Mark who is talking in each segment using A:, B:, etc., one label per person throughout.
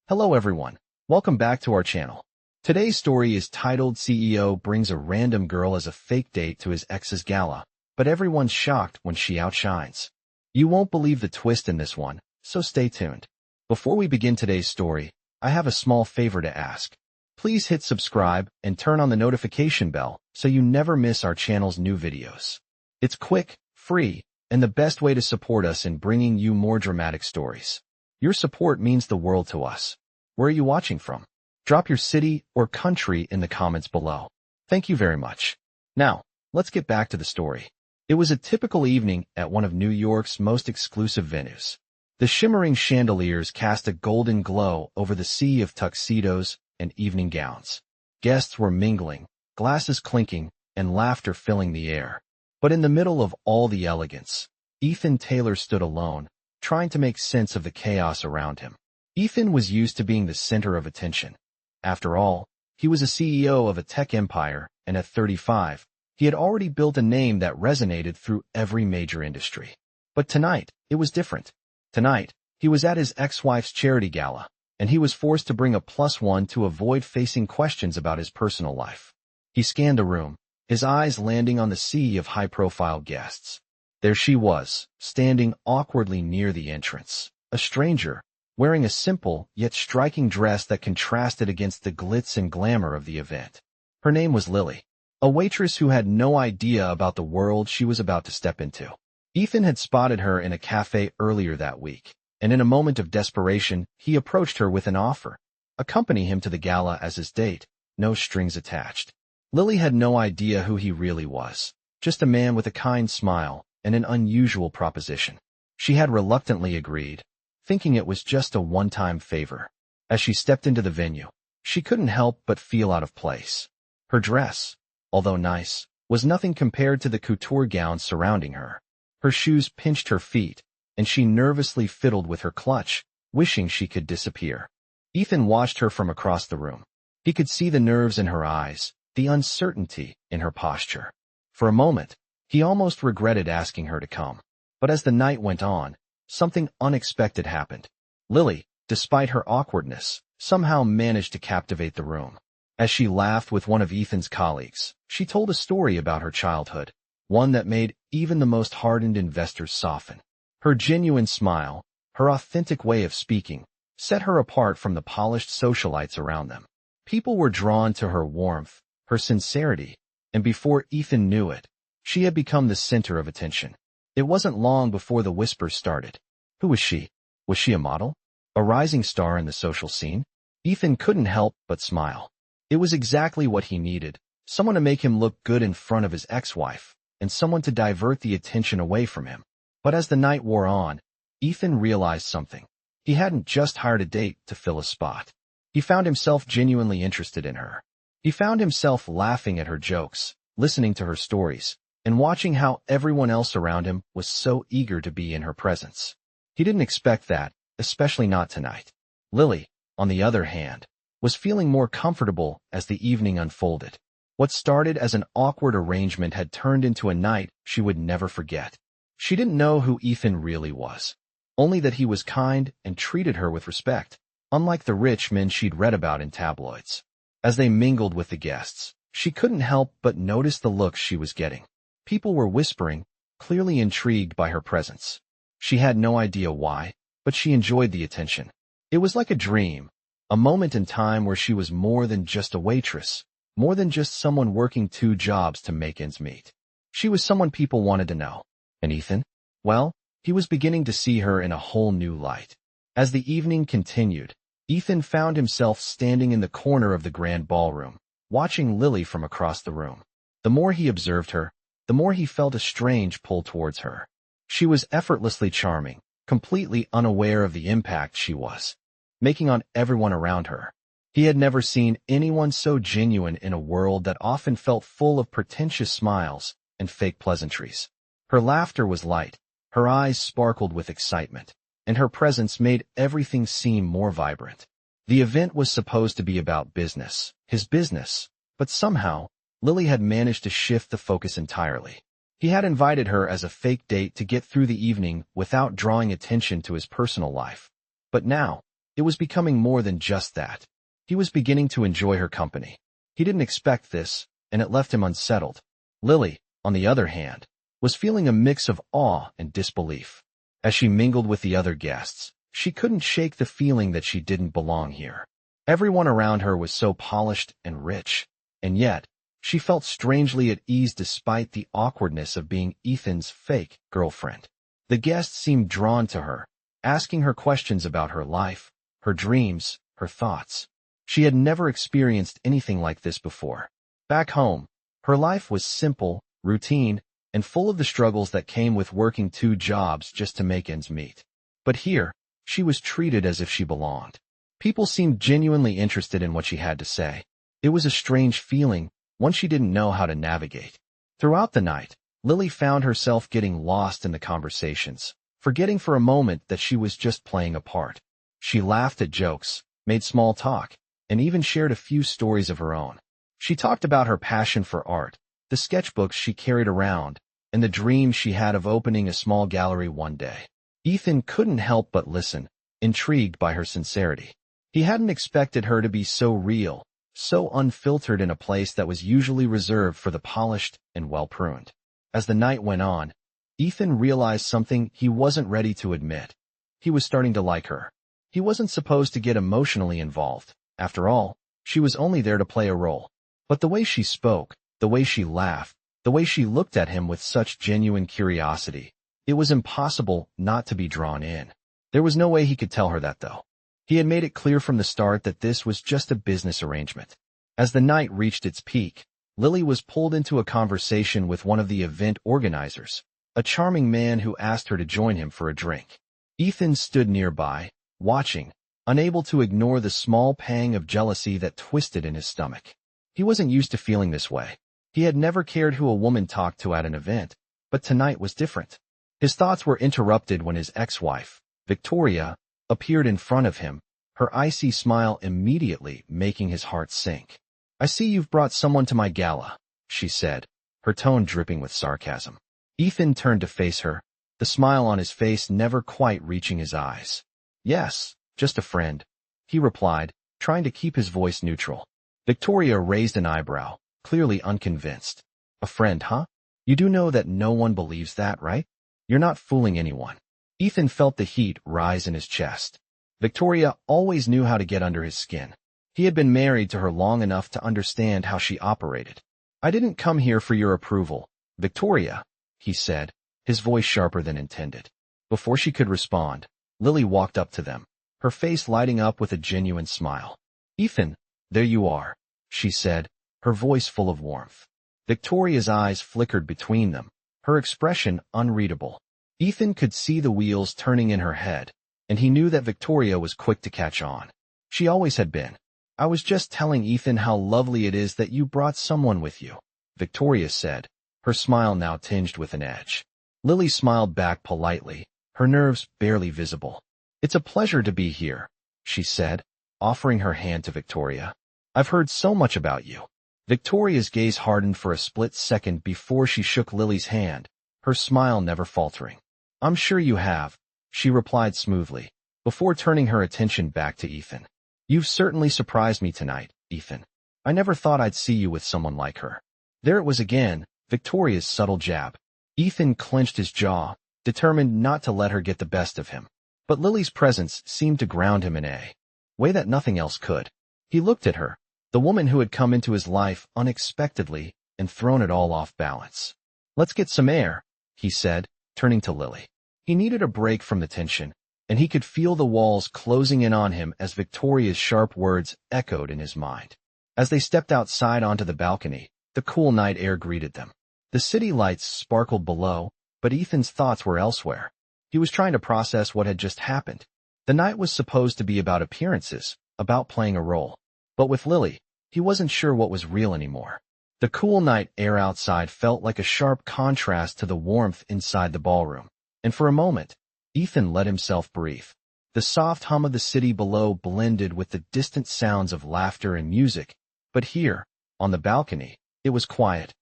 A: Hello everyone, welcome back to our channel. Today's story is titled CEO brings a random girl as a fake date to his ex's gala, but everyone's shocked when she outshines. You won't believe the twist in this one, so stay tuned. Before we begin today's story, I have a small favor to ask. Please hit subscribe and turn on the notification bell so you never miss our channel's new videos. It's quick, free, and the best way to support us in bringing you more dramatic stories. Your support means the world to us. Where are you watching from? Drop your city or country in the comments below. Thank you very much. Now, let's get back to the story. It was a typical evening at one of New York's most exclusive venues. The shimmering chandeliers cast a golden glow over the sea of tuxedos and evening gowns. Guests were mingling, glasses clinking, and laughter filling the air. But in the middle of all the elegance, Ethan Taylor stood alone, trying to make sense of the chaos around him. Ethan was used to being the center of attention. After all, he was a CEO of a tech empire, and at 35, he had already built a name that resonated through every major industry. But tonight, it was different. Tonight, he was at his ex-wife's charity gala, and he was forced to bring a +1 to avoid facing questions about his personal life. He scanned the room, his eyes landing on the sea of high-profile guests. There she was, standing awkwardly near the entrance, a stranger, wearing a simple yet striking dress that contrasted against the glitz and glamour of the event. Her name was Lily, a waitress who had no idea about the world she was about to step into. Ethan had spotted her in a cafe earlier that week, and in a moment of desperation, he approached her with an offer. Accompany him to the gala as his date, no strings attached. Lily had no idea who he really was, just a man with a kind smile and an unusual proposition. She had reluctantly agreed, thinking it was just a one-time favor. As she stepped into the venue, she couldn't help but feel out of place. Her dress, although nice, was nothing compared to the couture gowns surrounding her. Her shoes pinched her feet, and she nervously fiddled with her clutch, wishing she could disappear. Ethan watched her from across the room. He could see the nerves in her eyes, the uncertainty in her posture. For a moment, he almost regretted asking her to come. But as the night went on, something unexpected happened. Lily, despite her awkwardness, somehow managed to captivate the room. As she laughed with one of Ethan's colleagues, she told a story about her childhood, one that made even the most hardened investors soften. Her genuine smile, her authentic way of speaking, set her apart from the polished socialites around them. People were drawn to her warmth, her sincerity, and before Ethan knew it, she had become the center of attention. It wasn't long before the whispers started. Who was she? Was she a model? A rising star in the social scene? Ethan couldn't help but smile. It was exactly what he needed, someone to make him look good in front of his ex-wife, and someone to divert the attention away from him. But as the night wore on, Ethan realized something. He hadn't just hired a date to fill a spot. He found himself genuinely interested in her. He found himself laughing at her jokes, listening to her stories, and watching how everyone else around him was so eager to be in her presence. He didn't expect that, especially not tonight. Lily, on the other hand, was feeling more comfortable as the evening unfolded. What started as an awkward arrangement had turned into a night she would never forget. She didn't know who Ethan really was, only that he was kind and treated her with respect, unlike the rich men she'd read about in tabloids. As they mingled with the guests, she couldn't help but notice the looks she was getting. People were whispering, clearly intrigued by her presence. She had no idea why, but she enjoyed the attention. It was like a dream, a moment in time where she was more than just a waitress, more than just someone working 2 jobs to make ends meet. She was someone people wanted to know. And Ethan? Well, he was beginning to see her in a whole new light. As the evening continued, Ethan found himself standing in the corner of the grand ballroom, watching Lily from across the room. The more he observed her, the more he felt a strange pull towards her. She was effortlessly charming, completely unaware of the impact she was making on everyone around her. He had never seen anyone so genuine in a world that often felt full of pretentious smiles and fake pleasantries. Her laughter was light, her eyes sparkled with excitement, and her presence made everything seem more vibrant. The event was supposed to be about business, his business, but somehow, Lily had managed to shift the focus entirely. He had invited her as a fake date to get through the evening without drawing attention to his personal life. But now, It was becoming more than just that. He was beginning to enjoy her company. He didn't expect this, and it left him unsettled. Lily, on the other hand, was feeling a mix of awe and disbelief. As she mingled with the other guests, she couldn't shake the feeling that she didn't belong here. Everyone around her was so polished and rich, and yet, she felt strangely at ease despite the awkwardness of being Ethan's fake girlfriend. The guests seemed drawn to her, asking her questions about her life, her dreams, her thoughts. She had never experienced anything like this before. Back home, her life was simple, routine, and full of the struggles that came with working 2 jobs just to make ends meet. But here, she was treated as if she belonged. People seemed genuinely interested in what she had to say. It was a strange feeling, one she didn't know how to navigate. Throughout the night, Lily found herself getting lost in the conversations, forgetting for a moment that she was just playing a part. She laughed at jokes, made small talk, and even shared a few stories of her own. She talked about her passion for art, the sketchbooks she carried around, and the dream she had of opening a small gallery one day. Ethan couldn't help but listen, intrigued by her sincerity. He hadn't expected her to be so real, so unfiltered in a place that was usually reserved for the polished and well-pruned. As the night went on, Ethan realized something he wasn't ready to admit. He was starting to like her. He wasn't supposed to get emotionally involved. After all, she was only there to play a role. But the way she spoke, the way she laughed, the way she looked at him with such genuine curiosity, it was impossible not to be drawn in. There was no way he could tell her that, though. He had made it clear from the start that this was just a business arrangement. As the night reached its peak, Lily was pulled into a conversation with one of the event organizers, a charming man who asked her to join him for a drink. Ethan stood nearby, watching, unable to ignore the small pang of jealousy that twisted in his stomach. He wasn't used to feeling this way. He had never cared who a woman talked to at an event, but tonight was different. His thoughts were interrupted when his ex-wife, Victoria, appeared in front of him, her icy smile immediately making his heart sink. "I see you've brought someone to my gala," she said, her tone dripping with sarcasm. Ethan turned to face her, the smile on his face never quite reaching his eyes. "Yes, just a friend," he replied, trying to keep his voice neutral. Victoria raised an eyebrow, clearly unconvinced. "A friend, huh? You do know that no one believes that, right? You're not fooling anyone." Ethan felt the heat rise in his chest. Victoria always knew how to get under his skin. He had been married to her long enough to understand how she operated. "I didn't come here for your approval, Victoria," he said, his voice sharper than intended. Before she could respond, Lily walked up to them, her face lighting up with a genuine smile. "Ethan, there you are," she said, her voice full of warmth. Victoria's eyes flickered between them, her expression unreadable. Ethan could see the wheels turning in her head, and he knew that Victoria was quick to catch on. She always had been. "I was just telling Ethan how lovely it is that you brought someone with you," Victoria said, her smile now tinged with an edge. Lily smiled back politely, her nerves barely visible. "It's a pleasure to be here," she said, offering her hand to Victoria. "I've heard so much about you." Victoria's gaze hardened for a split second before she shook Lily's hand, her smile never faltering. "I'm sure you have," she replied smoothly, before turning her attention back to Ethan. "You've certainly surprised me tonight, Ethan. I never thought I'd see you with someone like her." There it was again, Victoria's subtle jab. Ethan clenched his jaw, determined not to let her get the best of him. But Lily's presence seemed to ground him in a way that nothing else could. He looked at her, the woman who had come into his life unexpectedly and thrown it all off balance. "Let's get some air," he said, turning to Lily. He needed a break from the tension, and he could feel the walls closing in on him as Victoria's sharp words echoed in his mind. As they stepped outside onto the balcony, the cool night air greeted them. The city lights sparkled below, but Ethan's thoughts were elsewhere. He was trying to process what had just happened. The night was supposed to be about appearances, about playing a role. But with Lily, he wasn't sure what was real anymore. The cool night air outside felt like a sharp contrast to the warmth inside the ballroom. And for a moment, Ethan let himself breathe. The soft hum of the city below blended with the distant sounds of laughter and music. But here, on the balcony, it was quiet,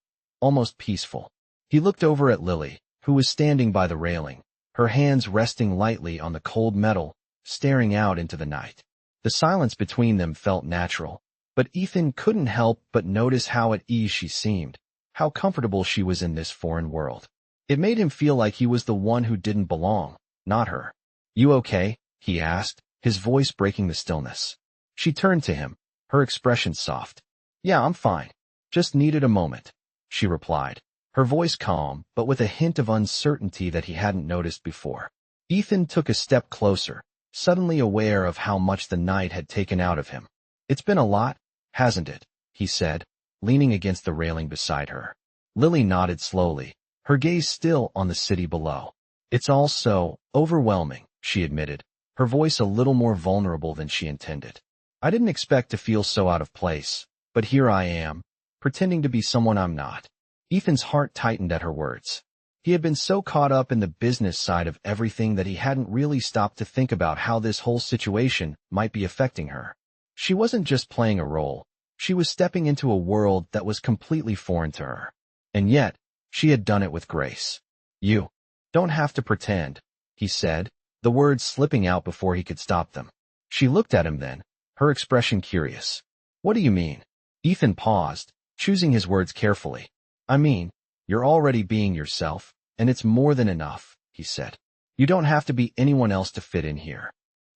A: almost peaceful. He looked over at Lily, who was standing by the railing, her hands resting lightly on the cold metal, staring out into the night. The silence between them felt natural, but Ethan couldn't help but notice how at ease she seemed, how comfortable she was in this foreign world. It made him feel like he was the one who didn't belong, not her. "You okay?" he asked, his voice breaking the stillness. She turned to him, her expression soft. "Yeah, I'm fine. Just needed a moment," she replied, her voice calm but with a hint of uncertainty that he hadn't noticed before. Ethan took a step closer, suddenly aware of how much the night had taken out of him. "It's been a lot, hasn't it?" he said, leaning against the railing beside her. Lily nodded slowly, her gaze still on the city below. "It's all so overwhelming," she admitted, her voice a little more vulnerable than she intended. "I didn't expect to feel so out of place, but here I am, pretending to be someone I'm not." Ethan's heart tightened at her words. He had been so caught up in the business side of everything that he hadn't really stopped to think about how this whole situation might be affecting her. She wasn't just playing a role, she was stepping into a world that was completely foreign to her. And yet, she had done it with grace. "You don't have to pretend," he said, the words slipping out before he could stop them. She looked at him then, her expression curious. "What do you mean?" Ethan paused, choosing his words carefully. "I mean, you're already being yourself, and it's more than enough," he said. "You don't have to be anyone else to fit in here."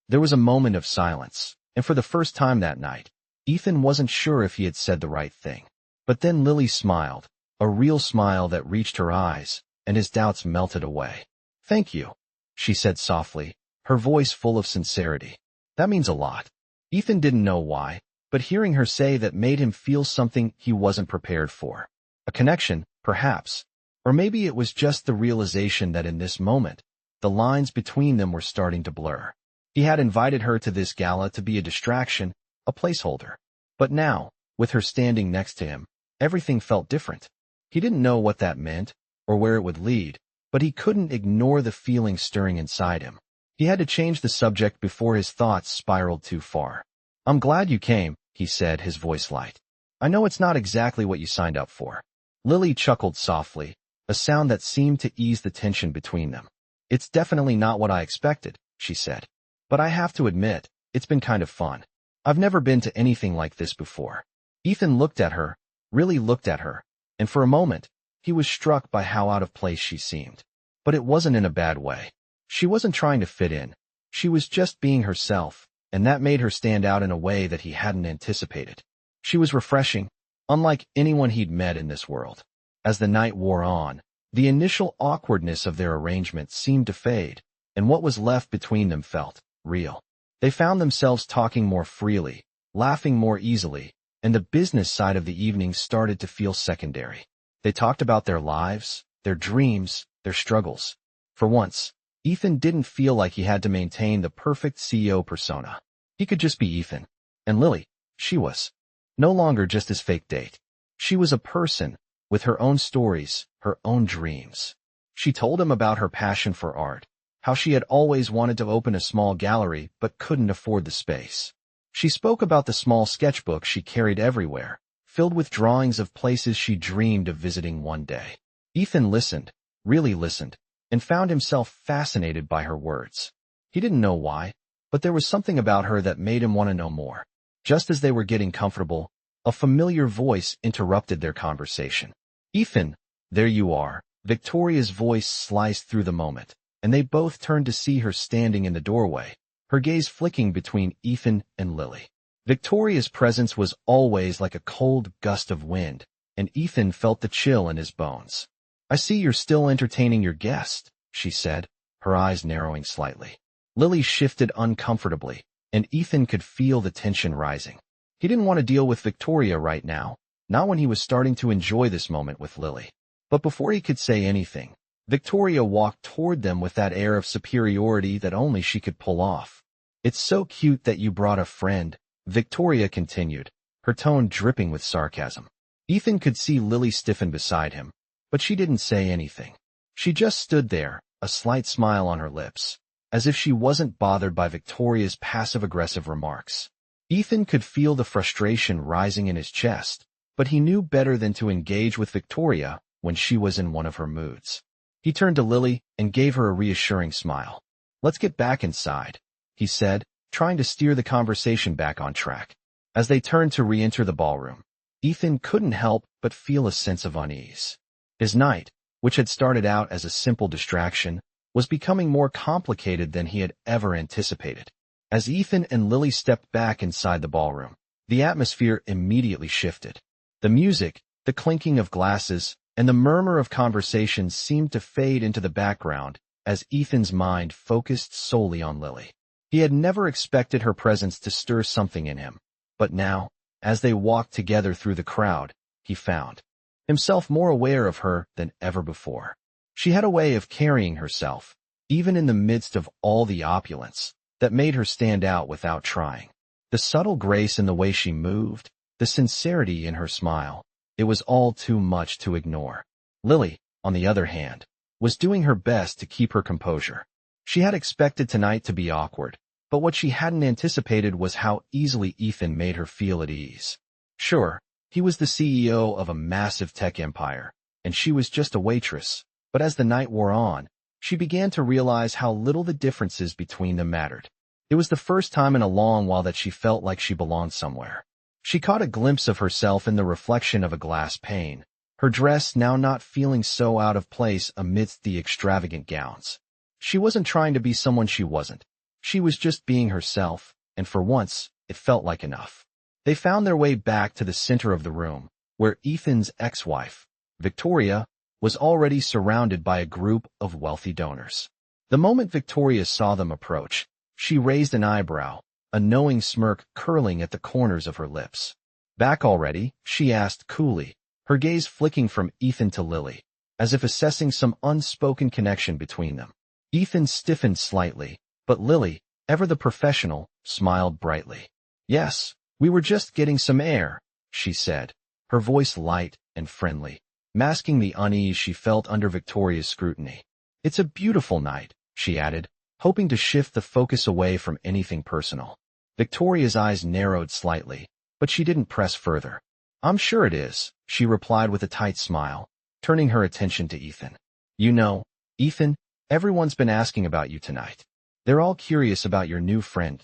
A: There was a moment of silence, and for the first time that night, Ethan wasn't sure if he had said the right thing. But then Lily smiled, a real smile that reached her eyes, and his doubts melted away. "Thank you," she said softly, her voice full of sincerity. "That means a lot." Ethan didn't know why, but hearing her say that made him feel something he wasn't prepared for. A connection, perhaps, or maybe it was just the realization that in this moment, the lines between them were starting to blur. He had invited her to this gala to be a distraction, a placeholder. But now, with her standing next to him, everything felt different. He didn't know what that meant, or where it would lead, but he couldn't ignore the feeling stirring inside him. He had to change the subject before his thoughts spiraled too far. "I'm glad you came," he said, his voice light. "I know it's not exactly what you signed up for." Lily chuckled softly, a sound that seemed to ease the tension between them. "It's definitely not what I expected," she said. "But I have to admit, it's been kind of fun. I've never been to anything like this before." Ethan looked at her, really looked at her, and for a moment, he was struck by how out of place she seemed. But it wasn't in a bad way. She wasn't trying to fit in. She was just being herself, and that made her stand out in a way that he hadn't anticipated. She was refreshing, unlike anyone he'd met in this world. As the night wore on, the initial awkwardness of their arrangement seemed to fade, and what was left between them felt real. They found themselves talking more freely, laughing more easily, and the business side of the evening started to feel secondary. They talked about their lives, their dreams, their struggles. For once, Ethan didn't feel like he had to maintain the perfect CEO persona. He could just be Ethan. And Lily, she was no longer just his fake date. She was a person, with her own stories, her own dreams. She told him about her passion for art, how she had always wanted to open a small gallery but couldn't afford the space. She spoke about the small sketchbook she carried everywhere, filled with drawings of places she dreamed of visiting one day. Ethan listened, really listened, and found himself fascinated by her words. He didn't know why, but there was something about her that made him want to know more. Just as they were getting comfortable, a familiar voice interrupted their conversation. "Ethan, there you are." Victoria's voice sliced through the moment, and they both turned to see her standing in the doorway, her gaze flicking between Ethan and Lily. Victoria's presence was always like a cold gust of wind, and Ethan felt the chill in his bones. "I see you're still entertaining your guest," she said, her eyes narrowing slightly. Lily shifted uncomfortably, and Ethan could feel the tension rising. He didn't want to deal with Victoria right now, not when he was starting to enjoy this moment with Lily. But before he could say anything, Victoria walked toward them with that air of superiority that only she could pull off. "It's so cute that you brought a friend," Victoria continued, her tone dripping with sarcasm. Ethan could see Lily stiffen beside him, but she didn't say anything. She just stood there, a slight smile on her lips, as if she wasn't bothered by Victoria's passive-aggressive remarks. Ethan could feel the frustration rising in his chest, but he knew better than to engage with Victoria when she was in one of her moods. He turned to Lily and gave her a reassuring smile. "Let's get back inside." he said, trying to steer the conversation back on track. As they turned to re-enter the ballroom, Ethan couldn't help but feel a sense of unease. His night, which had started out as a simple distraction, was becoming more complicated than he had ever anticipated. As Ethan and Lily stepped back inside the ballroom, the atmosphere immediately shifted. The music, the clinking of glasses, and the murmur of conversations seemed to fade into the background as Ethan's mind focused solely on Lily. He had never expected her presence to stir something in him, but now, as they walked together through the crowd, he found himself more aware of her than ever before. She had a way of carrying herself, even in the midst of all the opulence, that made her stand out without trying. The subtle grace in the way she moved, the sincerity in her smile, it was all too much to ignore. Lily, on the other hand, was doing her best to keep her composure. She had expected tonight to be awkward, but what she hadn't anticipated was how easily Ethan made her feel at ease. Sure, he was the CEO of a massive tech empire, and she was just a waitress, but as the night wore on, she began to realize how little the differences between them mattered. It was the first time in a long while that she felt like she belonged somewhere. She caught a glimpse of herself in the reflection of a glass pane, her dress now not feeling so out of place amidst the extravagant gowns. She wasn't trying to be someone she wasn't. She was just being herself, and for once, it felt like enough. They found their way back to the center of the room, where Ethan's ex-wife, Victoria, was already surrounded by a group of wealthy donors. The moment Victoria saw them approach, she raised an eyebrow, a knowing smirk curling at the corners of her lips. "Back already?" she asked coolly, her gaze flicking from Ethan to Lily, as if assessing some unspoken connection between them. Ethan stiffened slightly, but Lily, ever the professional, smiled brightly. "Yes, we were just getting some air," she said, her voice light and friendly, masking the unease she felt under Victoria's scrutiny. "It's a beautiful night," she added, hoping to shift the focus away from anything personal. Victoria's eyes narrowed slightly, but she didn't press further. "I'm sure it is," she replied with a tight smile, turning her attention to Ethan. "You know, Ethan, everyone's been asking about you tonight. They're all curious about your new friend."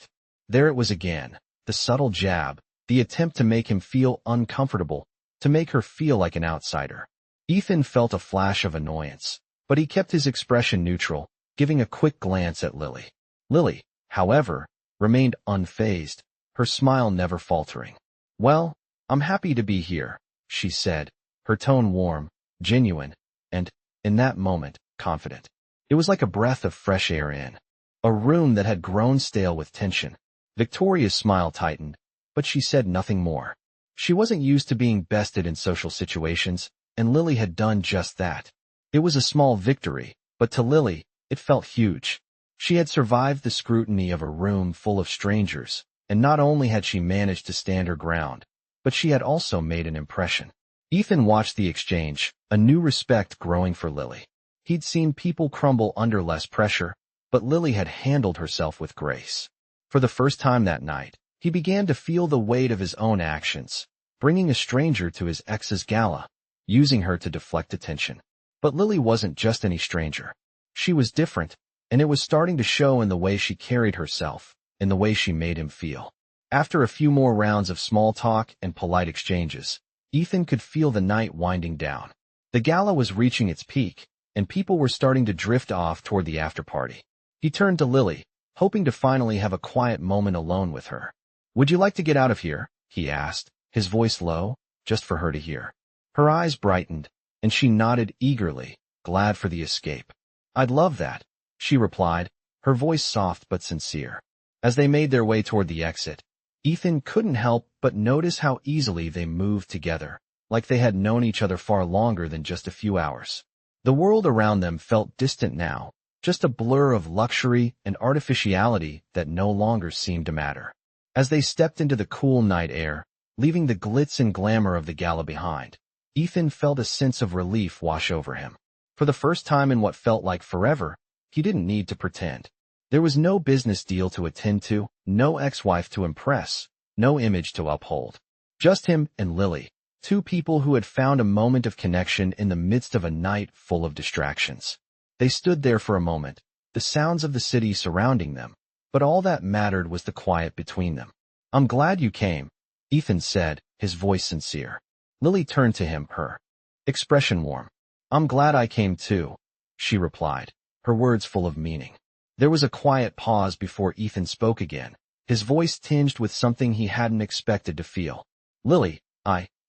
A: There it was again, the subtle jab, the attempt to make him feel uncomfortable, to make her feel like an outsider. Ethan felt a flash of annoyance, but he kept his expression neutral, giving a quick glance at Lily. Lily, however, remained unfazed, her smile never faltering. "Well, I'm happy to be here," she said, her tone warm, genuine, and, in that moment, confident. It was like a breath of fresh air in a room that had grown stale with tension. Victoria's smile tightened, but she said nothing more. She wasn't used to being bested in social situations, and Lily had done just that. It was a small victory, but to Lily, it felt huge. She had survived the scrutiny of a room full of strangers, and not only had she managed to stand her ground, but she had also made an impression. Ethan watched the exchange, a new respect growing for Lily. He'd seen people crumble under less pressure, but Lily had handled herself with grace. For the first time that night, he began to feel the weight of his own actions, bringing a stranger to his ex's gala, using her to deflect attention. But Lily wasn't just any stranger. She was different, and it was starting to show in the way she carried herself, in the way she made him feel. After a few more rounds of small talk and polite exchanges, Ethan could feel the night winding down. The gala was reaching its peak, and people were starting to drift off toward the after-party. He turned to Lily, hoping to finally have a quiet moment alone with her. "Would you like to get out of here?" he asked, his voice low, just for her to hear. Her eyes brightened, and she nodded eagerly, glad for the escape. "I'd love that," she replied, her voice soft but sincere. As they made their way toward the exit, Ethan couldn't help but notice how easily they moved together, like they had known each other far longer than just a few hours. The world around them felt distant now, just a blur of luxury and artificiality that no longer seemed to matter. As they stepped into the cool night air, leaving the glitz and glamour of the gala behind, Ethan felt a sense of relief wash over him. For the first time in what felt like forever, he didn't need to pretend. There was no business deal to attend to, no ex-wife to impress, no image to uphold. Just him and Lily, two people who had found a moment of connection in the midst of a night full of distractions. They stood there for a moment, the sounds of the city surrounding them, but all that mattered was the quiet between them. "I'm glad you came," Ethan said, his voice sincere. Lily turned to him, her expression warm. "I'm glad I came too," she replied, her words full of meaning. There was a quiet pause before Ethan spoke again, his voice tinged with something he hadn't expected to feel. "Lily,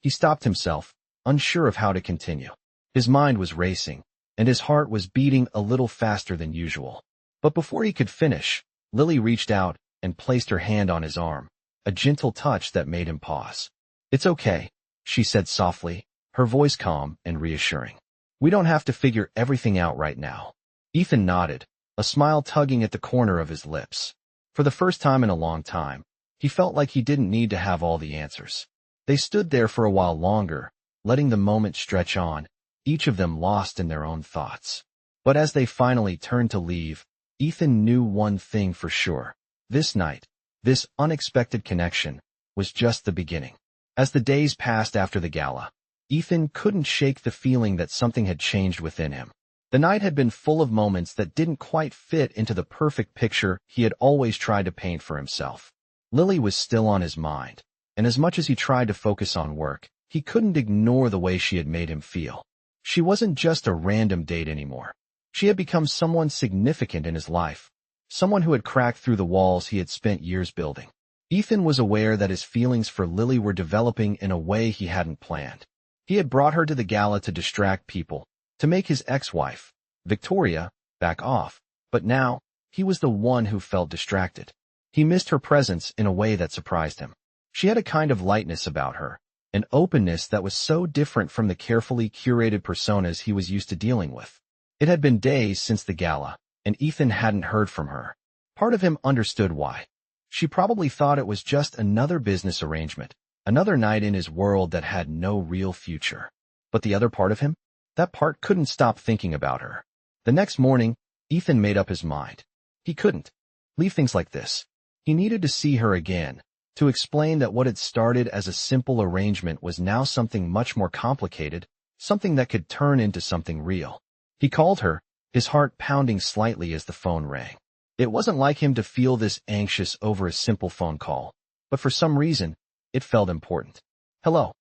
A: He stopped himself, unsure of how to continue. His mind was racing, and his heart was beating a little faster than usual. But before he could finish, Lily reached out and placed her hand on his arm, a gentle touch that made him pause. "It's okay," she said softly, her voice calm and reassuring. "We don't have to figure everything out right now." Ethan nodded, a smile tugging at the corner of his lips. For the first time in a long time, he felt like he didn't need to have all the answers. They stood there for a while longer, letting the moment stretch on, each of them lost in their own thoughts. But as they finally turned to leave, Ethan knew one thing for sure. This night, this unexpected connection, was just the beginning. As the days passed after the gala, Ethan couldn't shake the feeling that something had changed within him. The night had been full of moments that didn't quite fit into the perfect picture he had always tried to paint for himself. Lily was still on his mind, and as much as he tried to focus on work, he couldn't ignore the way she had made him feel. She wasn't just a random date anymore. She had become someone significant in his life, someone who had cracked through the walls he had spent years building. Ethan was aware that his feelings for Lily were developing in a way he hadn't planned. He had brought her to the gala to distract people, to make his ex-wife, Victoria, back off, but now, he was the one who felt distracted. He missed her presence in a way that surprised him. She had a kind of lightness about her, an openness that was so different from the carefully curated personas he was used to dealing with. It had been days since the gala, and Ethan hadn't heard from her. Part of him understood why. She probably thought it was just another business arrangement, another night in his world that had no real future. But the other part of him? That part couldn't stop thinking about her. The next morning, Ethan made up his mind. He couldn't leave things like this. He needed to see her again, to explain that what had started as a simple arrangement was now something much more complicated, something that could turn into something real. He called her, his heart pounding slightly as the phone rang. It wasn't like him to feel this anxious over a simple phone call, but for some reason, it felt important. "Hello."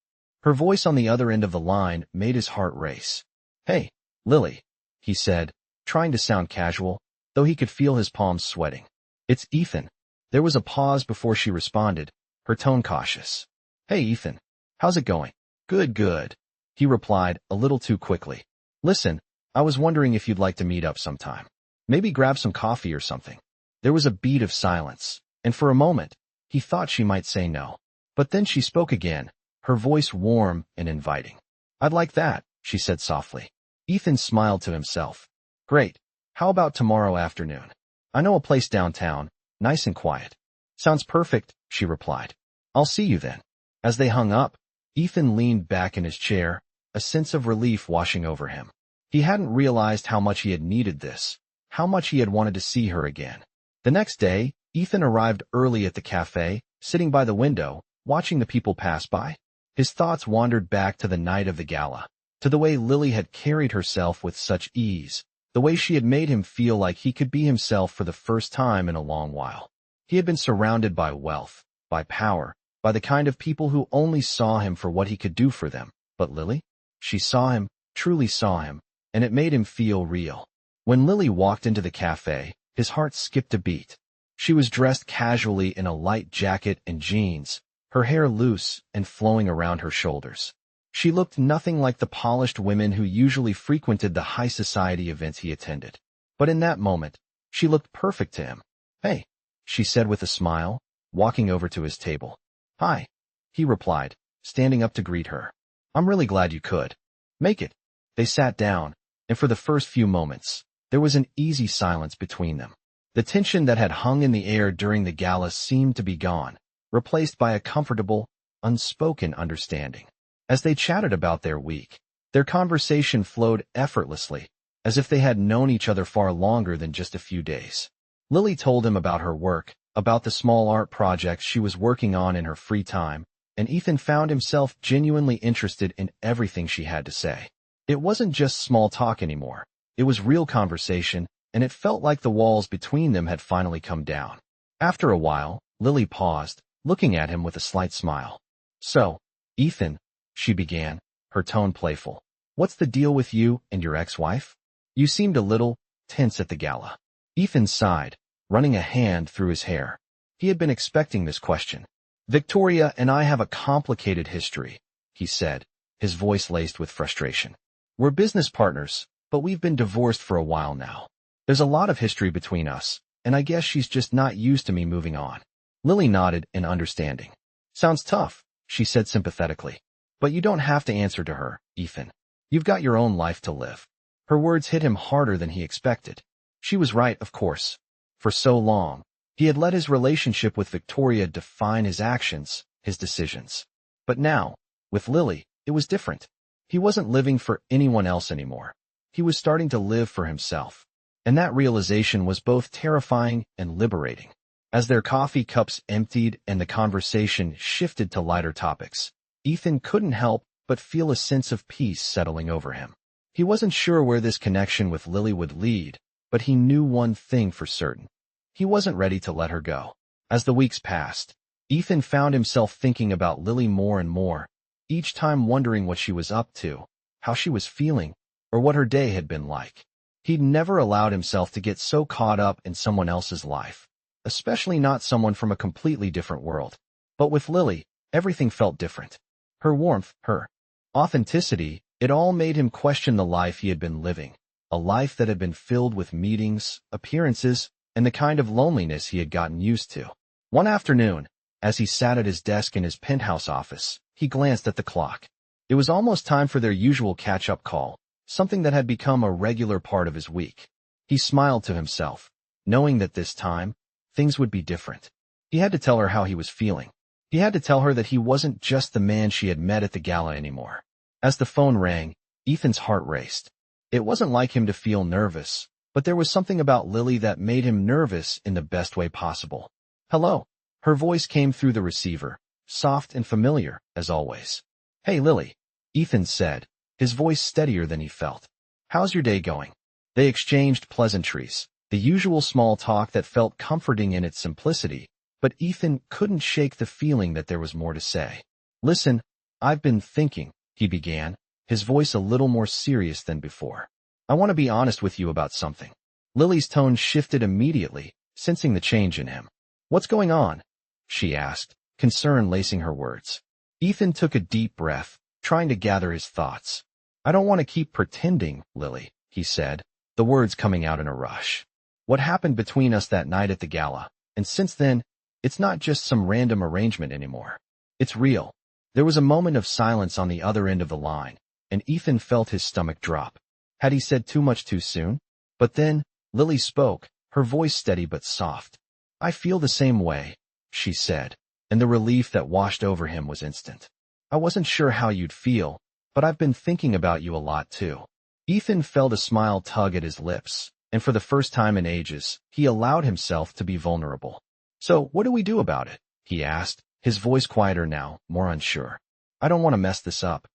A: Her voice on the other end of the line made his heart race. "Hey, Lily," he said, trying to sound casual, though he could feel his palms sweating. "It's Ethan." There was a pause before she responded, her tone cautious. "Hey, Ethan. How's it going?" "Good, good," he replied, a little too quickly. "Listen, I was wondering if you'd like to meet up sometime. Maybe grab some coffee or something." There was a beat of silence, and for a moment, he thought she might say no. But then she spoke again, her voice warm and inviting. "I'd like that," she said softly. Ethan smiled to himself. "Great. How about tomorrow afternoon? I know a place downtown, nice and quiet." "Sounds perfect," she replied. "I'll see you then." As they hung up, Ethan leaned back in his chair, a sense of relief washing over him. He hadn't realized how much he had needed this, how much he had wanted to see her again. The next day, Ethan arrived early at the cafe, sitting by the window, watching the people pass by. His thoughts wandered back to the night of the gala, to the way Lily had carried herself with such ease, the way she had made him feel like he could be himself for the first time in a long while. He had been surrounded by wealth, by power, by the kind of people who only saw him for what he could do for them. But Lily? She saw him, truly saw him, and it made him feel real. When Lily walked into the cafe, his heart skipped a beat. She was dressed casually in a light jacket and jeans, her hair loose and flowing around her shoulders. She looked nothing like the polished women who usually frequented the high society events he attended. But in that moment, she looked perfect to him. "Hey," she said with a smile, walking over to his table. "Hi," he replied, standing up to greet her. "I'm really glad you could make it." They sat down, and for the first few moments, there was an easy silence between them. The tension that had hung in the air during the gala seemed to be gone, replaced by a comfortable, unspoken understanding. As they chatted about their week, their conversation flowed effortlessly, as if they had known each other far longer than just a few days. Lily told him about her work, about the small art projects she was working on in her free time, and Ethan found himself genuinely interested in everything she had to say. It wasn't just small talk anymore. It was real conversation, and it felt like the walls between them had finally come down. After a while, Lily paused, looking at him with a slight smile. So, Ethan, she began, her tone playful. What's the deal with you and your ex-wife? You seemed a little tense at the gala. Ethan sighed, running a hand through his hair. He had been expecting this question. Victoria and I have a complicated history, he said, his voice laced with frustration. We're business partners, but we've been divorced for a while now. There's a lot of history between us, and I guess she's just not used to me moving on. Lily nodded in understanding. Sounds tough, she said sympathetically. But you don't have to answer to her, Ethan. You've got your own life to live. Her words hit him harder than he expected. She was right, of course. For so long, he had let his relationship with Victoria define his actions, his decisions. But now, with Lily, it was different. He wasn't living for anyone else anymore. He was starting to live for himself. And that realization was both terrifying and liberating. As their coffee cups emptied and the conversation shifted to lighter topics, Ethan couldn't help but feel a sense of peace settling over him. He wasn't sure where this connection with Lily would lead, but he knew one thing for certain. He wasn't ready to let her go. As the weeks passed, Ethan found himself thinking about Lily more and more, each time wondering what she was up to, how she was feeling, or what her day had been like. He'd never allowed himself to get so caught up in someone else's life, especially not someone from a completely different world. But with Lily, everything felt different. Her warmth, her authenticity, it all made him question the life he had been living, a life that had been filled with meetings, appearances, and the kind of loneliness he had gotten used to. One afternoon, as he sat at his desk in his penthouse office, he glanced at the clock. It was almost time for their usual catch-up call, something that had become a regular part of his week. He smiled to himself, knowing that this time, things would be different. He had to tell her how he was feeling. He had to tell her that he wasn't just the man she had met at the gala anymore. As the phone rang, Ethan's heart raced. It wasn't like him to feel nervous, but there was something about Lily that made him nervous in the best way possible. Hello. Her voice came through the receiver, soft and familiar, as always. Hey, Lily, Ethan said, his voice steadier than he felt. How's your day going? They exchanged pleasantries, the usual small talk that felt comforting in its simplicity, but Ethan couldn't shake the feeling that there was more to say. Listen, I've been thinking, he began, his voice a little more serious than before. I want to be honest with you about something. Lily's tone shifted immediately, sensing the change in him. What's going on? She asked, concern lacing her words. Ethan took a deep breath, trying to gather his thoughts. I don't want to keep pretending, Lily, he said, the words coming out in a rush. What happened between us that night at the gala, and since then, it's not just some random arrangement anymore. It's real. There was a moment of silence on the other end of the line, and Ethan felt his stomach drop. Had he said too much too soon? But then, Lily spoke, her voice steady but soft. I feel the same way, she said, and the relief that washed over him was instant. I wasn't sure how you'd feel, but I've been thinking about you a lot too. Ethan felt a smile tug at his lips, and for the first time in ages, he allowed himself to be vulnerable. So, what do we do about it? He asked, his voice quieter now, more unsure. I don't want to mess this up.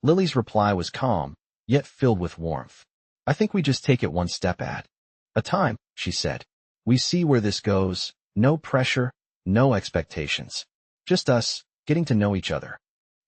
A: Lily's reply was calm, yet filled with warmth. I think we just take it one step at a time, she said. We see where this goes, no pressure, no expectations. Just us, getting to know each other.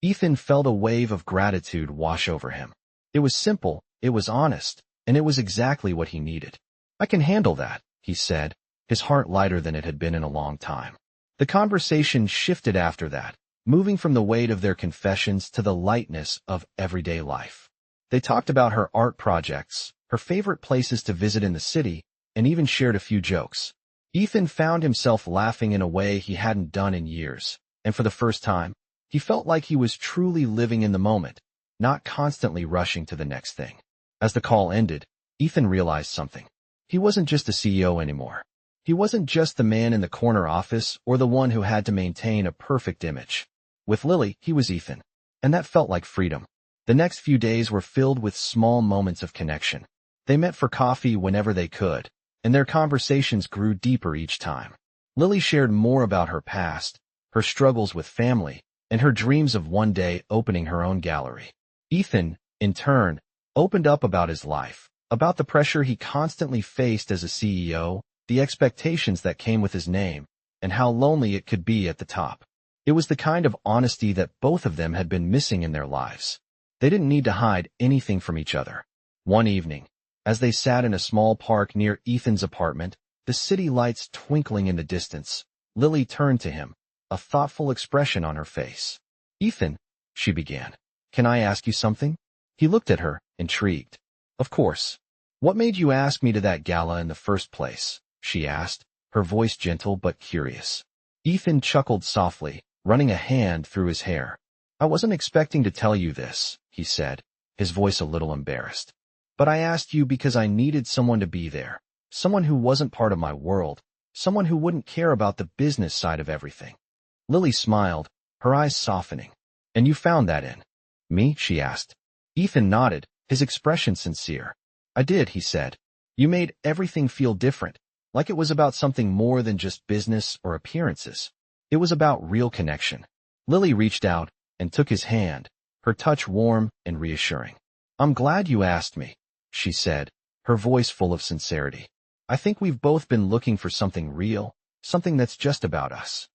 A: Ethan felt a wave of gratitude wash over him. It was simple, it was honest, and it was exactly what he needed. I can handle that, he said, his heart lighter than it had been in a long time. The conversation shifted after that, moving from the weight of their confessions to the lightness of everyday life. They talked about her art projects, her favorite places to visit in the city, and even shared a few jokes. Ethan found himself laughing in a way he hadn't done in years, and for the first time, he felt like he was truly living in the moment, not constantly rushing to the next thing. As the call ended, Ethan realized something. He wasn't just a CEO anymore. He wasn't just the man in the corner office or the one who had to maintain a perfect image. With Lily, he was Ethan, and that felt like freedom. The next few days were filled with small moments of connection. They met for coffee whenever they could, and their conversations grew deeper each time. Lily shared more about her past, her struggles with family, and her dreams of one day opening her own gallery. Ethan, in turn, opened up about his life, about the pressure he constantly faced as a CEO, the expectations that came with his name, and how lonely it could be at the top. It was the kind of honesty that both of them had been missing in their lives. They didn't need to hide anything from each other. One evening, as they sat in a small park near Ethan's apartment, the city lights twinkling in the distance, Lily turned to him, a thoughtful expression on her face. "Ethan," she began, "can I ask you something?" He looked at her, intrigued. "Of course. What made you ask me to that gala in the first place?" she asked, her voice gentle but curious. Ethan chuckled softly, running a hand through his hair. "I wasn't expecting to tell you this," he said, his voice a little embarrassed. "But I asked you because I needed someone to be there, someone who wasn't part of my world, someone who wouldn't care about the business side of everything." Lily smiled, her eyes softening. "And you found that in me?" she asked. Ethan nodded, his expression sincere. "I did," he said. "You made everything feel different, like it was about something more than just business or appearances. It was about real connection." Lily reached out and took his hand, her touch warm and reassuring. "I'm glad you asked me," she said, her voice full of sincerity. "I think we've both been looking for something real, something that's just about us."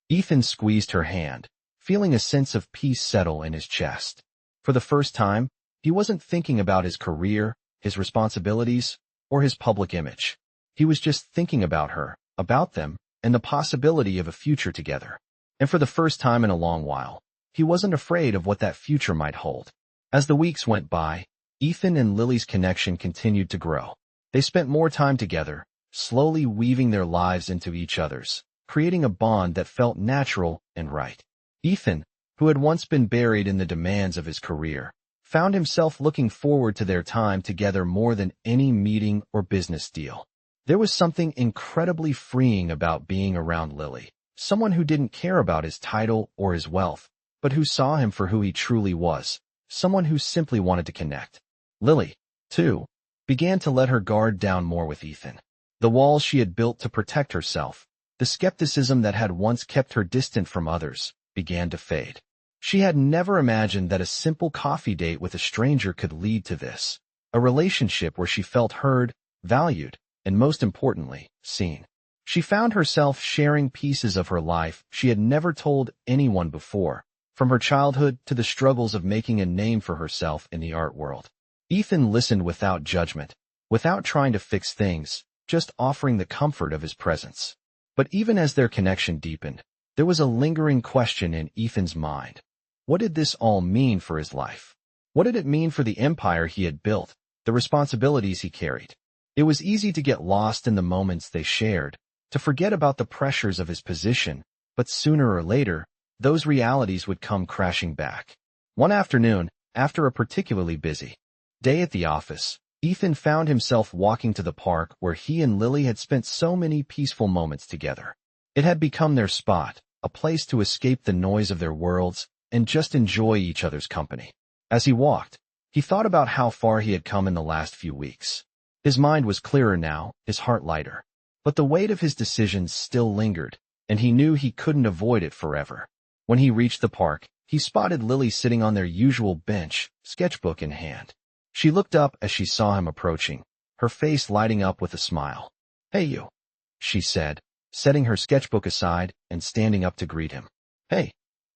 A: Ethan squeezed her hand, feeling a sense of peace settle in his chest. For the first time, he wasn't thinking about his career, his responsibilities, or his public image. He was just thinking about her, about them, and the possibility of a future together. And for the first time in a long while, he wasn't afraid of what that future might hold. As the weeks went by, Ethan and Lily's connection continued to grow. They spent more time together, slowly weaving their lives into each other's, creating a bond that felt natural and right. Ethan, who had once been buried in the demands of his career, found himself looking forward to their time together more than any meeting or business deal. There was something incredibly freeing about being around Lily, someone who didn't care about his title or his wealth, but who saw him for who he truly was, someone who simply wanted to connect. Lily, too, began to let her guard down more with Ethan. The walls she had built to protect herself, the skepticism that had once kept her distant from others, began to fade. She had never imagined that a simple coffee date with a stranger could lead to this, a relationship where she felt heard, valued, and most importantly, seen. She found herself sharing pieces of her life she had never told anyone before, from her childhood to the struggles of making a name for herself in the art world. Ethan listened without judgment, without trying to fix things, just offering the comfort of his presence. But even as their connection deepened, there was a lingering question in Ethan's mind. What did this all mean for his life? What did it mean for the empire he had built, the responsibilities he carried? It was easy to get lost in the moments they shared, to forget about the pressures of his position, but sooner or later, those realities would come crashing back. One afternoon, after a particularly busy day at the office, Ethan found himself walking to the park where he and Lily had spent so many peaceful moments together. It had become their spot, a place to escape the noise of their worlds and just enjoy each other's company. As he walked, he thought about how far he had come in the last few weeks. His mind was clearer now, his heart lighter. But the weight of his decisions still lingered, and he knew he couldn't avoid it forever. When he reached the park, he spotted Lily sitting on their usual bench, sketchbook in hand. She looked up as she saw him approaching, her face lighting up with a smile. "Hey you," she said, setting her sketchbook aside and standing up to greet him. "Hey,"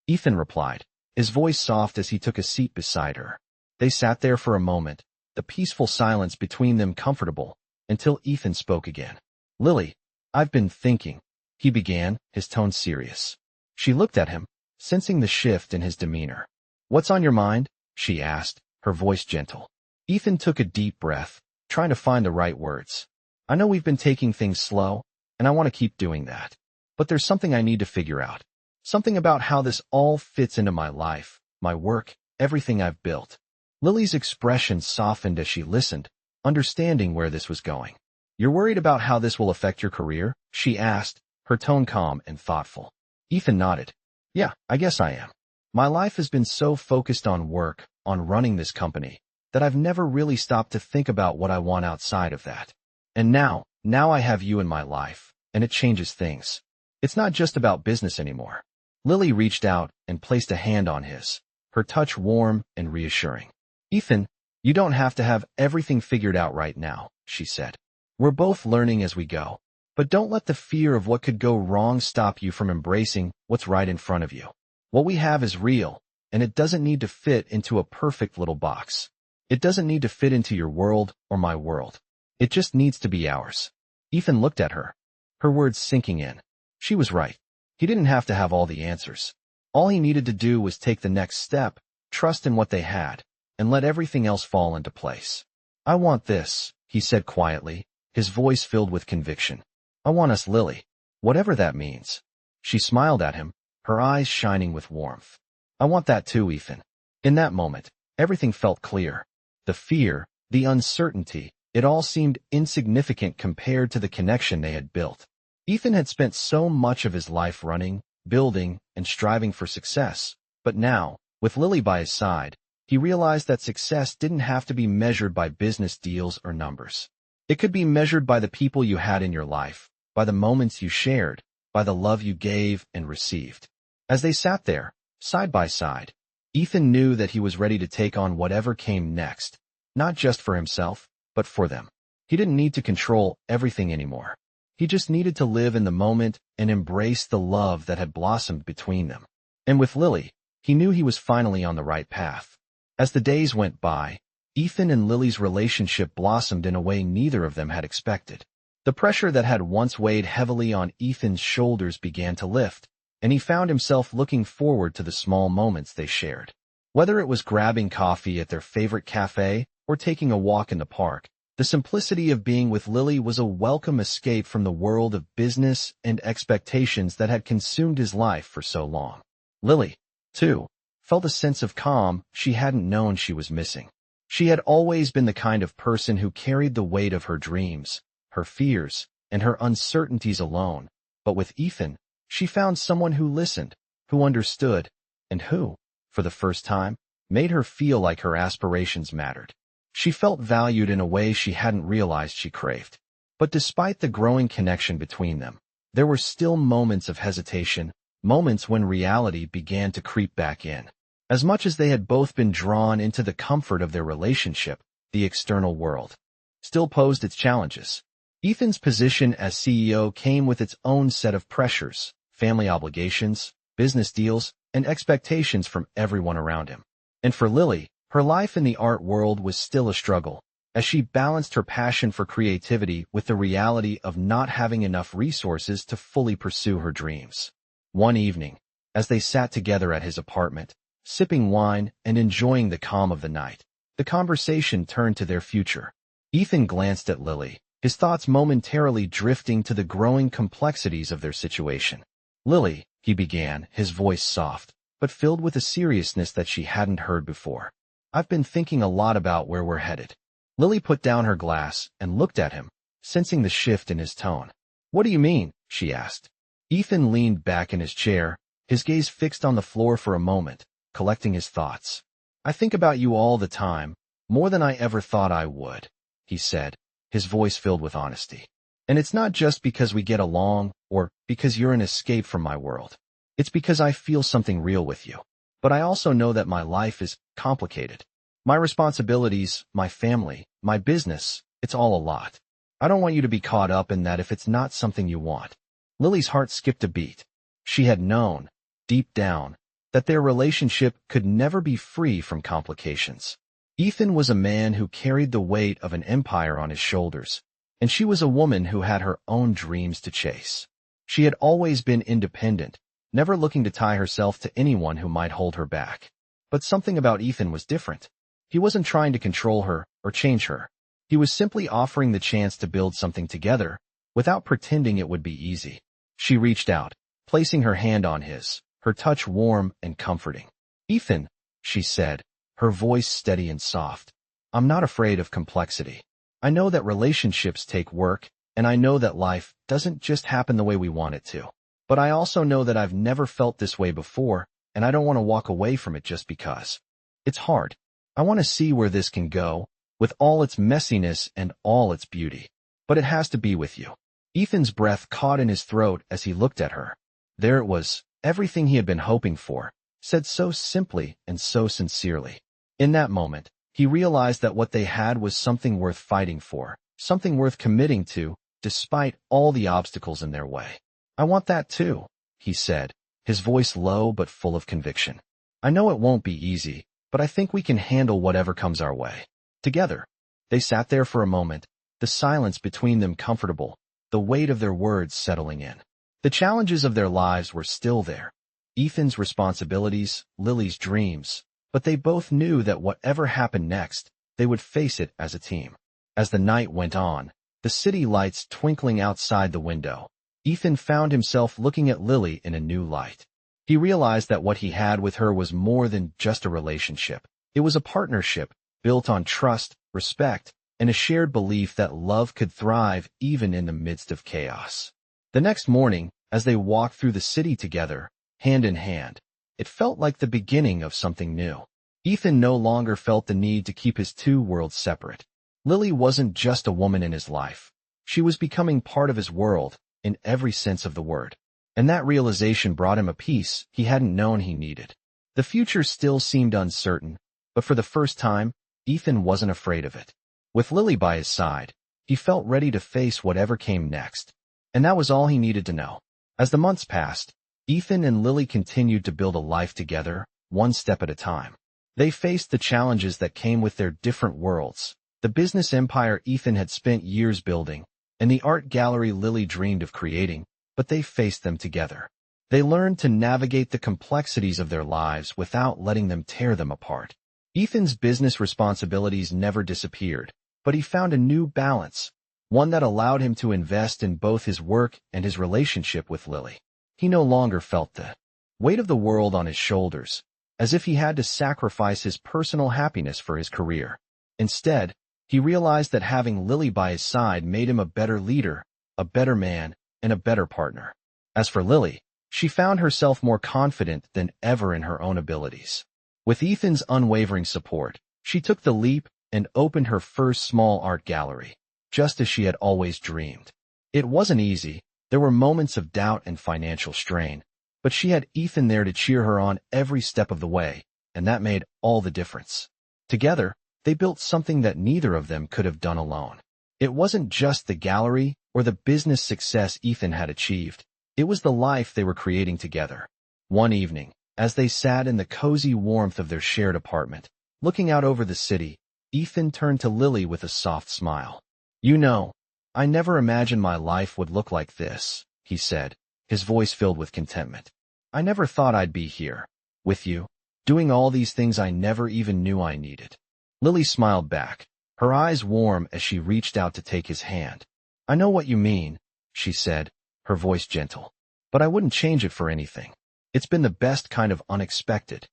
A: Ethan replied, his voice soft as he took a seat beside her. They sat there for a moment, the peaceful silence between them comfortable, until Ethan spoke again. "Lily, I've been thinking," he began, his tone serious. She looked at him, sensing the shift in his demeanor. "What's on your mind?" she asked, her voice gentle. Ethan took a deep breath, trying to find the right words. "I know we've been taking things slow, and I want to keep doing that. But there's something I need to figure out. Something about how this all fits into my life, my work, everything I've built." Lily's expression softened as she listened, understanding where this was going. "You're worried about how this will affect your career?" she asked, her tone calm and thoughtful. Ethan nodded. "Yeah, I guess I am. My life has been so focused on work, on running this company, that I've never really stopped to think about what I want outside of that. And now I have you in my life, and it changes things. It's not just about business anymore." Lily reached out and placed a hand on his, her touch warm and reassuring. "Ethan, you don't have to have everything figured out right now," she said. "We're both learning as we go. But don't let the fear of what could go wrong stop you from embracing what's right in front of you. What we have is real, and it doesn't need to fit into a perfect little box. It doesn't need to fit into your world or my world. It just needs to be ours. Ethan looked at her, her words sinking in. She was right. He didn't have to have all the answers. All he needed to do was take the next step, trust in what they had, and let everything else fall into place. I want this, he said quietly, his voice filled with conviction. I want us Lily. Whatever that means. She smiled at him, her eyes shining with warmth. I want that too, Ethan. In that moment, everything felt clear. The fear, the uncertainty, it all seemed insignificant compared to the connection they had built. Ethan had spent so much of his life running, building, and striving for success, but now, with Lily by his side, he realized that success didn't have to be measured by business deals or numbers. It could be measured by the people you had in your life, by the moments you shared, by the love you gave and received. As they sat there, side by side, Ethan knew that he was ready to take on whatever came next, not just for himself, but for them. He didn't need to control everything anymore. He just needed to live in the moment and embrace the love that had blossomed between them. And with Lily, he knew he was finally on the right path. As the days went by, Ethan and Lily's relationship blossomed in a way neither of them had expected. The pressure that had once weighed heavily on Ethan's shoulders began to lift, and he found himself looking forward to the small moments they shared. Whether it was grabbing coffee at their favorite cafe or taking a walk in the park, the simplicity of being with Lily was a welcome escape from the world of business and expectations that had consumed his life for so long. Lily, too, felt a sense of calm she hadn't known she was missing. She had always been the kind of person who carried the weight of her dreams, her fears, and her uncertainties alone, but with Ethan, she found someone who listened, who understood, and who, for the first time, made her feel like her aspirations mattered. She felt valued in a way she hadn't realized she craved. But despite the growing connection between them, there were still moments of hesitation, moments when reality began to creep back in. As much as they had both been drawn into the comfort of their relationship, the external world still posed its challenges. Ethan's position as CEO came with its own set of pressures, family obligations, business deals, and expectations from everyone around him. And for Lily, her life in the art world was still a struggle, as she balanced her passion for creativity with the reality of not having enough resources to fully pursue her dreams. One evening, as they sat together at his apartment, sipping wine and enjoying the calm of the night, the conversation turned to their future. Ethan glanced at Lily, his thoughts momentarily drifting to the growing complexities of their situation. Lily, he began, his voice soft, but filled with a seriousness that she hadn't heard before. I've been thinking a lot about where we're headed. Lily put down her glass and looked at him, sensing the shift in his tone. What do you mean? She asked. Ethan leaned back in his chair, his gaze fixed on the floor for a moment, collecting his thoughts. I think about you all the time, more than I ever thought I would, he said, his voice filled with honesty. And it's not just because we get along, or because you're an escape from my world. It's because I feel something real with you. But I also know that my life is complicated. My responsibilities, my family, my business, it's all a lot. I don't want you to be caught up in that if it's not something you want. Lily's heart skipped a beat. She had known, deep down, that their relationship could never be free from complications. Ethan was a man who carried the weight of an empire on his shoulders, and she was a woman who had her own dreams to chase. She had always been independent, never looking to tie herself to anyone who might hold her back. But something about Ethan was different. He wasn't trying to control her or change her. He was simply offering the chance to build something together, without pretending it would be easy. She reached out, placing her hand on his, her touch warm and comforting. Ethan, she said, her voice steady and soft. I'm not afraid of complexity. I know that relationships take work, and I know that life doesn't just happen the way we want it to. But I also know that I've never felt this way before, and I don't want to walk away from it just because. It's hard. I want to see where this can go, with all its messiness and all its beauty. But it has to be with you. Ethan's breath caught in his throat as he looked at her. There it was, everything he had been hoping for, said so simply and so sincerely. In that moment, he realized that what they had was something worth fighting for, something worth committing to, despite all the obstacles in their way. "I want that too," he said, his voice low but full of conviction. "I know it won't be easy, but I think we can handle whatever comes our way." Together, they sat there for a moment, the silence between them comfortable, the weight of their words settling in. The challenges of their lives were still there. Ethan's responsibilities, Lily's dreams, but they both knew that whatever happened next, they would face it as a team. As the night went on, the city lights twinkling outside the window, Ethan found himself looking at Lily in a new light. He realized that what he had with her was more than just a relationship. It was a partnership built on trust, respect, and a shared belief that love could thrive even in the midst of chaos. The next morning, as they walked through the city together, hand in hand, it felt like the beginning of something new. Ethan no longer felt the need to keep his two worlds separate. Lily wasn't just a woman in his life. She was becoming part of his world, in every sense of the word. And that realization brought him a peace he hadn't known he needed. The future still seemed uncertain, but for the first time, Ethan wasn't afraid of it. With Lily by his side, he felt ready to face whatever came next. And that was all he needed to know. As the months passed, Ethan and Lily continued to build a life together, one step at a time. They faced the challenges that came with their different worlds, the business empire Ethan had spent years building, and the art gallery Lily dreamed of creating, but they faced them together. They learned to navigate the complexities of their lives without letting them tear them apart. Ethan's business responsibilities never disappeared, but he found a new balance, one that allowed him to invest in both his work and his relationship with Lily. He no longer felt the weight of the world on his shoulders, as if he had to sacrifice his personal happiness for his career. Instead, he realized that having Lily by his side made him a better leader, a better man, and a better partner. As for Lily, she found herself more confident than ever in her own abilities. With Ethan's unwavering support, she took the leap and opened her first small art gallery, just as she had always dreamed. It wasn't easy. There were moments of doubt and financial strain, but she had Ethan there to cheer her on every step of the way, and that made all the difference. Together, they built something that neither of them could have done alone. It wasn't just the gallery or the business success Ethan had achieved. It was the life they were creating together. One evening, as they sat in the cozy warmth of their shared apartment, looking out over the city, Ethan turned to Lily with a soft smile. "You know, I never imagined my life would look like this," he said, his voice filled with contentment. "I never thought I'd be here, with you, doing all these things I never even knew I needed." Lily smiled back, her eyes warm as she reached out to take his hand. "I know what you mean," she said, her voice gentle. "But I wouldn't change it for anything. It's been the best kind of unexpected."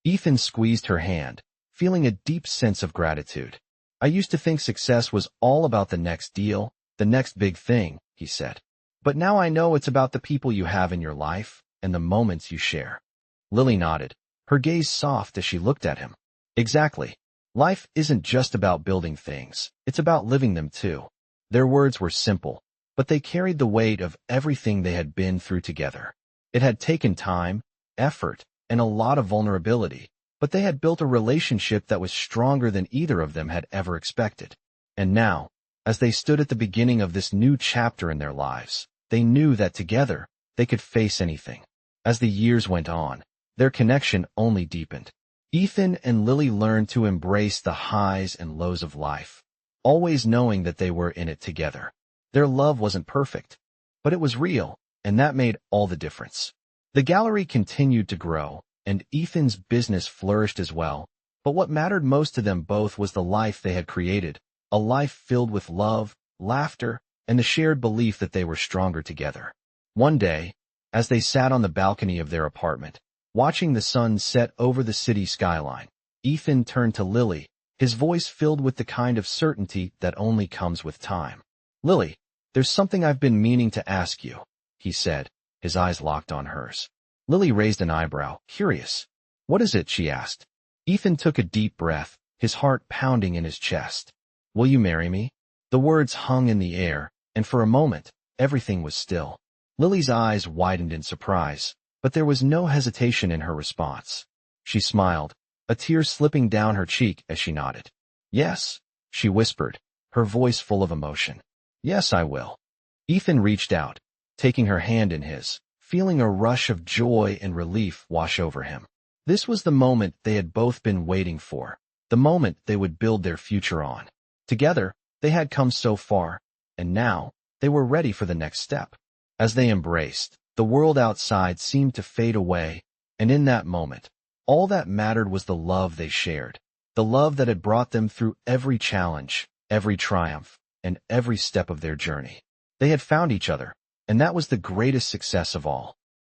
A: Ethan squeezed her hand, feeling a deep sense of gratitude. "I used to think success was all about the next deal, the next big thing," he said. "But now I know it's about the people you have in your life and the moments you share." Lily nodded, her gaze soft as she looked at him. "Exactly. Life isn't just about building things, it's about living them too." Their words were simple, but they carried the weight of everything they had been through together. It had taken time, effort, and a lot of vulnerability, but they had built a relationship that was stronger than either of them had ever expected. And now, as they stood at the beginning of this new chapter in their lives, they knew that together, they could face anything. As the years went on, their connection only deepened. Ethan and Lily learned to embrace the highs and lows of life, always knowing that they were in it together. Their love wasn't perfect, but it was real, and that made all the difference. The gallery continued to grow, and Ethan's business flourished as well, but what mattered most to them both was the life they had created, a life filled with love, laughter, and the shared belief that they were stronger together. One day, as they sat on the balcony of their apartment, watching the sun set over the city skyline, Ethan turned to Lily, his voice filled with the kind of certainty that only comes with time. "Lily, there's something I've been meaning to ask you," he said, his eyes locked on hers. Lily raised an eyebrow, curious. "What is it?" she asked. Ethan took a deep breath, his heart pounding in his chest. "Will you marry me?" The words hung in the air, and for a moment, everything was still. Lily's eyes widened in surprise, but there was no hesitation in her response. She smiled, a tear slipping down her cheek as she nodded. "Yes," she whispered, her voice full of emotion. "Yes, I will." Ethan reached out, taking her hand in his, feeling a rush of joy and relief wash over him. This was the moment they had both been waiting for, the moment they would build their future on. Together, they had come so far, and now, they were ready for the next step. As they embraced, the world outside seemed to fade away, and in that moment, all that mattered was the love they shared, the love that had brought them through every challenge, every triumph, and every step of their journey. They had found each other, and that was the greatest success of all.